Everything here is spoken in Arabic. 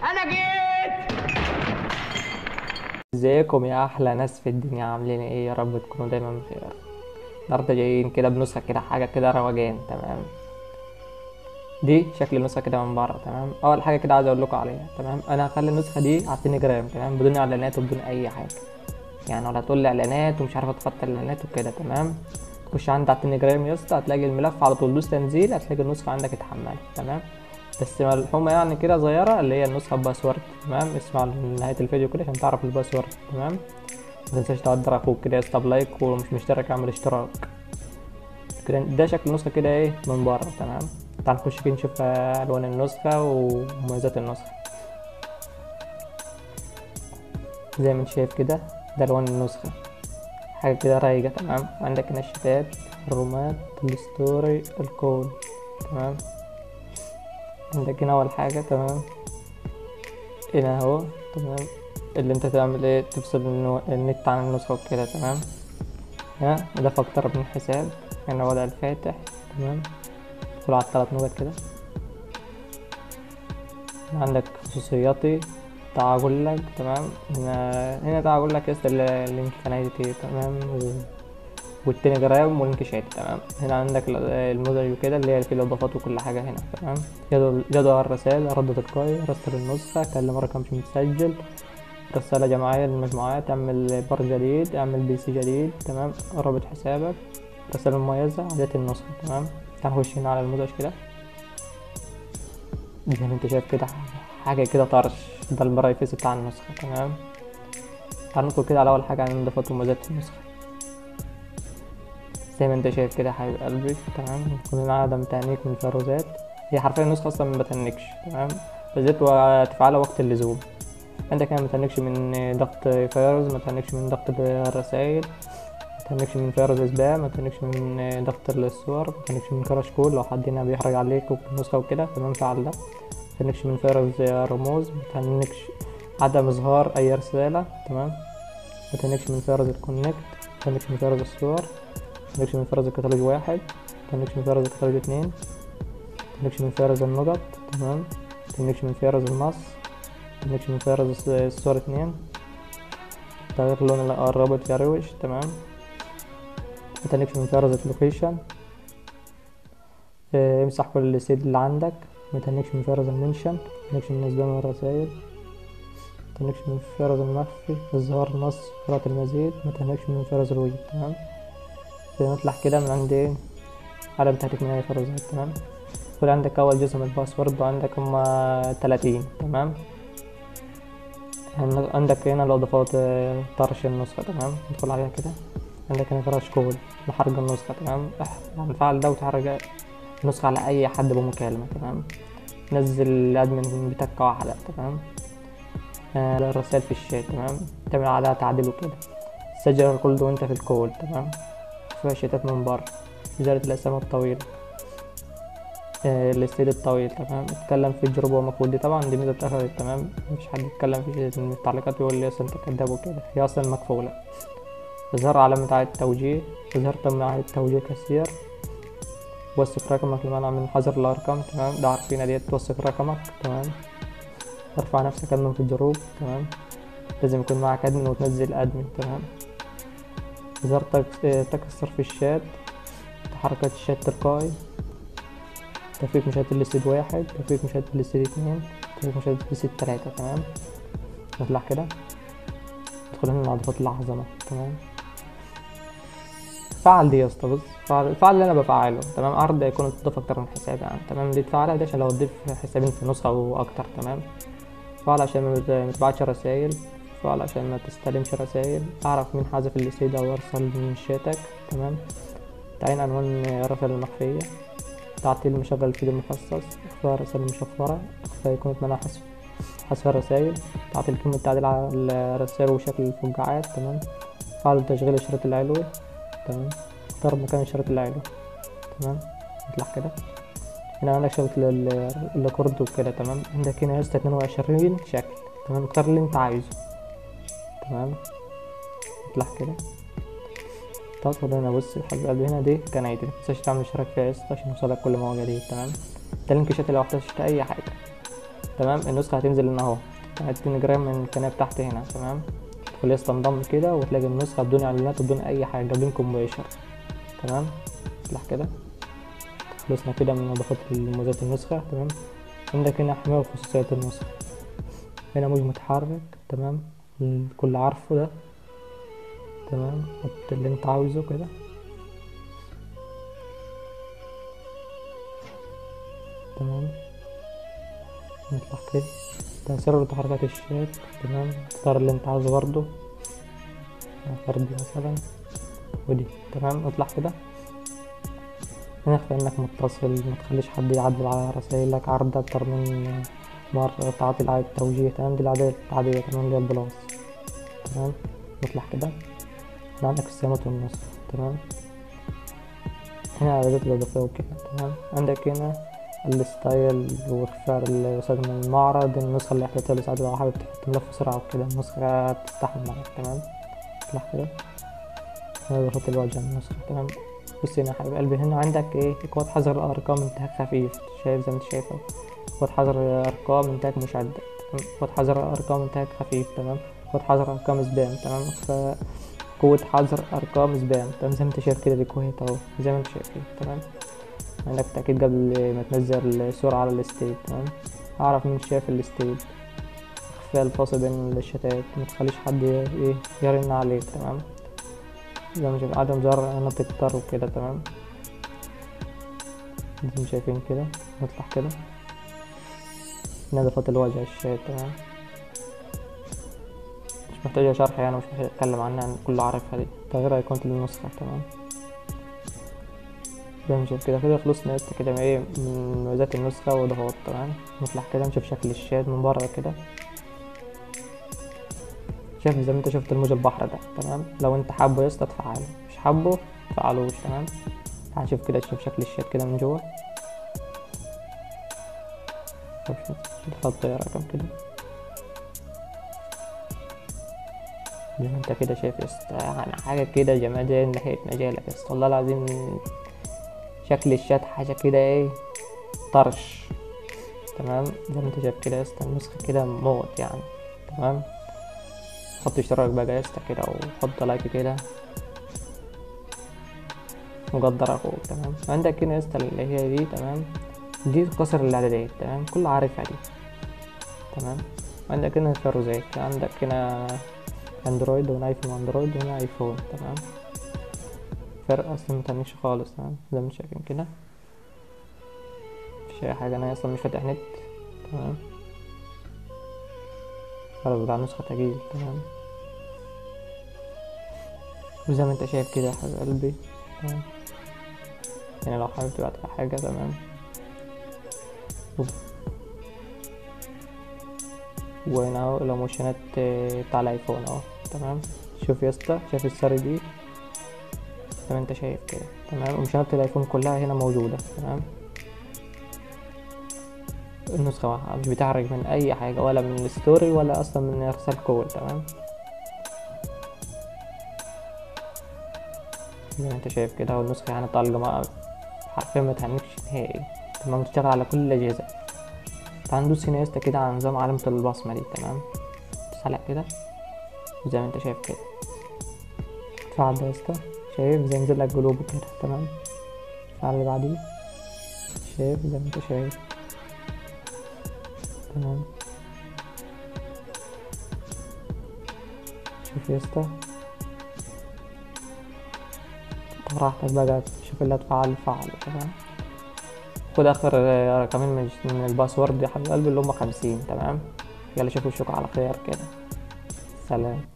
انا جيت. ازيكم يا احلى ناس في الدنيا، عاملين ايه؟ يا رب تكونوا دايما بخير. النهارده جايين كده بنسخه كده، حاجه كده روجان. تمام، دي شكل النسخه كده من بره. تمام، اول حاجه كده عايز اقول لكم عليها. تمام، انا هخلي النسخه دي على التليجرام. تمام، بدون اعلانات وبدون اي حاجه، يعني ولا تقول لي اعلانات ومش عارف اتخطى الاعلانات وكده. تمام، تخش عندي على التليجرام يا اسطى، هتلاقي الملف على طول، دوس تنزيل هتلاقي النسخه عندك اتحملت. تمام، بس ملحومه يعني كده صغيره، اللي هي النسخه باسورد. تمام، اسمع لنهايه الفيديو كده عشان تعرف الباسورد. تمام، متنساش تقدر اخوك كده يا اسطى بلايك، ومش مشترك اعمل اشتراك كده. ده شكل النسخة كده ايه من بره. تمام، تعال نخش كده نشوف الوان النسخة ومميزات النسخة. زي ما انت شايف كده، ده الوان النسخة، حاجة كده رايقة. تمام، عندك هنا الشتات، الرومات، الستوري، الكود. تمام، عندك هنا اول حاجة. تمام، هنا اهو. تمام، اللي انت تعمل ايه، تفصل النت عن النسخة وكده. تمام، هنا اضاف اكتر من حساب، هنا وضع الفاتح. تمام، ادخل على الثلاث نقط كده، عندك خصوصياتي، تعال اقول لك. تمام، هنا تعال اقول لك يس اللينك قناتي. تمام، والتليجرام ولينك شات. تمام، هنا عندك الموديل وكده، اللي هي فيه الاضافات وكل حاجه هنا. تمام، جدول الرسائل، رد تلقائي، رسل النسخه، كلم رقم مش متسجل، رسالة جماعية للمجموعات، اعمل بار جديد، اعمل بي سي جديد. تمام، رابط حسابك، رسالة مميزة، عادات النسخة. تمام، تعال نخش هنا على الموديل كده، زي ما انت شايف كده، حاجة كده طرش. ده البرايفسي بتاع النسخة. تمام، تعال ندخل كده على أول حاجة عن إضافات ومزايا النسخة. زي ما انت شايف كده يا حبيب قلبي. تمام، كلنا عدم تهنيك من الفيروزات، هي حرفيا النسخة أصلا ما بتهنكش. تمام، بالذات وتفعلها وقت اللزوم. عندك هنا ما تهنكش من ضغط فيروز، ما تهنكش من ضغط الرسائل، ما تهنكش من فيروز سبام، ما تهنكش من ضغط الصور، ما تهنكش من كراش كول لو حد هنا بيحرج عليك النسخة وكده. تمام، فعل ده. متهنكش من فيروز رموز، متهنكش عدم إظهار أي رسالة. تمام، متهنكش من فيروز الكونكت، متهنكش من فيروز الصور، متهنكش من فيروز الكتالوج واحد، متهنكش من فيروز الكتالوج اتنين، متهنكش من فيروز النقط. تمام، متهنكش من فيروز النص، متهنكش من فيروز الصور اتنين، تغيير لون الرابط يروش. تمام، متهنكش من فيروز اللوكيشن، امسح كل السيد اللي عندك، متهنكش من فيروز المنشن، متهنكش من سبام الرسايل، متهنكش من فيروز المخفي، إظهار نص، قراءة المزيد، متهنكش من فيروز الوجه. تمام، نطلع كده من عند ايه، عدم تهنيك من أي فيروزات. تمام، خد عندك أول جزء من الباسورد، وعندك هما 30. تمام، عندك هنا الإضافات، طرش النسخة. تمام، ندخل عليها كده، عندك هنا كراش كود لحرق النسخة. تمام، يعني فعل ده وتحرق النسخة على أي حد بمكالمة. تمام، نزل الأدمن بتكة واحدة. تمام، الرسائل في الشات. تمام، تعمل عليها تعديل وكده، سجل الكل وانت في الكول. تمام، فيها شتات من بره، إزالة الأسامي الطويلة، الاستيل الطويل. تمام، اتكلم في الجروب ومقبول، دي طبعا دي ميزة اتأخدت. تمام، مفيش حد يتكلم في التعليقات ويقول لي اصلا انت كداب وكده، هي اصلا مقفولة. إظهار علامة إعادة توجيه، إظهار تم إعادة توجيه كثير، وثق رقمك لمنع من حظر الأرقام. تمام، ده عارفينها ديت، توثق رقمك. تمام، ارفع نفسك أدمن في الجروب. تمام، لازم يكون معك أدمن وتنزل أدمن. تمام، إظهار تكسر في الشات، تحركات الشات تلقائي، تفكيك مشاهدة الاستيد واحد، تفكيك مشاهدة الاستيد اتنين، تفكيك مشاهدة الاستيد تلاتة. تمام، نطلع كده، ندخل هنا على إضافات العظمة. تمام، فعل دي يا اسطى. بص، الفعل اللي انا بفعله. تمام، عرض يكون تضيف اكتر من حساب يعني. تمام، دي تفعلها دي عشان لو تضيف حسابين في نسخة او اكتر. تمام، فعل عشان ما تبعتش رسايل، فعل عشان ما تستلمش رسايل، اعرف مين حذف الاستيد او ارسل من شاتك. تمام، تعيين عنوان الرسائل المخفية، تعطيل مشغل الفيديو المخصص، اخفاء الرسائل المشفرة، اخفاء ايقونة منع حذف الرسايل، تعطيل كلمة تعديل على الرسائل وشكل الفقاعات. تمام، فعل تشغيل الشريط العلوي. تمام، اختار مكان الشريط العلوي. تمام، نطلع كده، هنا عندك شريط الكورد وكده. تمام، عندك هنا يسطا 22 شكل. تمام، اختار اللي انت عايزه. تمام، نطلع كده، تدخل هنا. بص الحاجة قلبي هنا دي قناتي، متنساش تعمل اشتراك فيها يسطا عشان يوصلك كل ما هو جديد. تمام، ده لينك شات لو احتجت اي حاجة. تمام. النسخة هتنزل هنا اهو، 2 جرام من القناة بتاعتي هنا. تمام. تدخل يا اسطى انضم كده وتلاقي النسخة بدون اعلانات وبدون اي حاجة، بدون كومبيشر. تمام. افتح كده. خلصنا كده من اضافات مميزات النسخة. تمام. عندك هنا حماية وخصوصيات النسخة، هنا موج متحرك. تمام. الكل عارفه ده. تمام. حط اللي انت عاوزه كده. تمام. نطلع كده، تأثير وتحركات الشات. تمام. اختار اللي انت عاوزه برضه، اختار دي مثلا ودي. تمام. اطلع كده. هنا اخفى انك متصل، ما تخليش حد يعدل على رسايلك، عرض اكتر من مرة، تعطي إعادة توجيه. تمام. دي العادية العادية. تمام. اللي هي البلاص. تمام. نطلع كده. هنا عندك الصيانات والنسخ. تمام. هنا الإعدادات الإضافية وكده. تمام. عندك هنا الستايل واختيار وسط من المعرض، النسخة اللي احتاجتها لساعات لو حابب تحط ملف بسرعة وكده، النسخة تستحمل معاك. تمام. اطلع كده. هنا بحط الواجهة النسخة. تمام. بص هنا يا حبيب قلبي، هنا عندك ايه، قوة حذر الأرقام انتهاك خفيف. شايف زي ما انت شايف اهو، قوة حذر الأرقام انتهاك مشدد. قوة حذر الأرقام انتهاك خفيف. تمام. قوة حذر أرقام سبام. تمام. قوة حذر أرقام سبام. تمام. زي ما انت شايف كده الكويت اهو، زي ما انت شايف كده. تمام. عندك تأكيد قبل ما تنزل الصورة على الستيج. تمام. أعرف مين شايف الستيج، إخفاء الفاصل بين الشتات، متخليش حد ايه يرن عليك. تمام. زي ما شايف عدم ظهر نقطة الطر وكده. تمام. زي ما شايفين كده. نطلع كده. نظافة الواجهة الشات. تمام. مش محتاجة شرح يعني، مش محتاج أتكلم عنها، كله عارفها دي. تغيير أيقونة النسخة. تمام. زي ما شايف كده خلصنا كده ايه من مميزات النسخة وإضافات. تمام. نطلع كده نشوف شكل الشات من بره كده. شايف زي ما انت شفت الموج البحر ده. تمام. لو انت حابه يا اسطى تفعله، مش حابه تفعلوش. تمام. تعال نشوف كده، تشوف شكل الشات كده من جوه. شوف الخط رقم كده زي ما انت كده شايف يا اسطى، يعني حاجة كده جمال ناحية مجالك يا اسطى، والله العظيم. شكل الشات حاجة كده ايه، طرش. تمام. زي ما انت شايف كده يا اسطى، النسخة كده موت يعني. تمام. حط اشتراك بقى يا اسطى كده، وحط لايك كده، مقدر اخوك. تمام. عندك هنا يا اسطى اللي هي دي. تمام. دي تختصر الاعدادات. تمام. كل عارفها دي. تمام. عندك هنا الفيروزات، عندك هنا اندرويد، وهنا ايفون واندرويد، وهنا ايفون. تمام. فرق اصلا متعنيش خالص. تمام. زي ما انتم شايفين كده، مفيش اي حاجة، انا اصلا مش فاتح نت. تمام. خلاص بتاع النسخة تجيل. تمام. وزي ما انت شايف كده يا حبيب قلبي. تمام. يعني لو حابب تبعت حاجة. تمام. وهنا اهو الايموشنات بتاع الايفون اهو. تمام. شوف يا اسطى، شايف السر دي زي ما انت شايف كده. تمام. ايموشنات الايفون كلها هنا موجودة. تمام. النسخة واحدة، مش بتحرج من اي حاجة، ولا من الستوري ولا اصلا من ارسال كول. تمام. زي ما انت شايف كده، والنسخة يعني طالقة، حرفيا ما تهنكش نهائي. تمام. بتشتغل على كل الاجهزة. تعال ندوس هنا يا اسطى كده على نظام علامة البصمة دي. تمام. تسلق كده زي ما انت شايف كده، تفعل ده يا اسطى. شايف زي نزل لك قلوب كده. تمام. تفعل اللي بعديه. شايف زي ما انت شايف. تمام. شوف يا اسطى براحتك بقى، شوف اللي هتفعل فعل. تمام. خد اخر رقمين من الباسورد يا حبيب قلبي، اللي هم 50. تمام. يلا شوفوا الشوك على خير كده. سلام.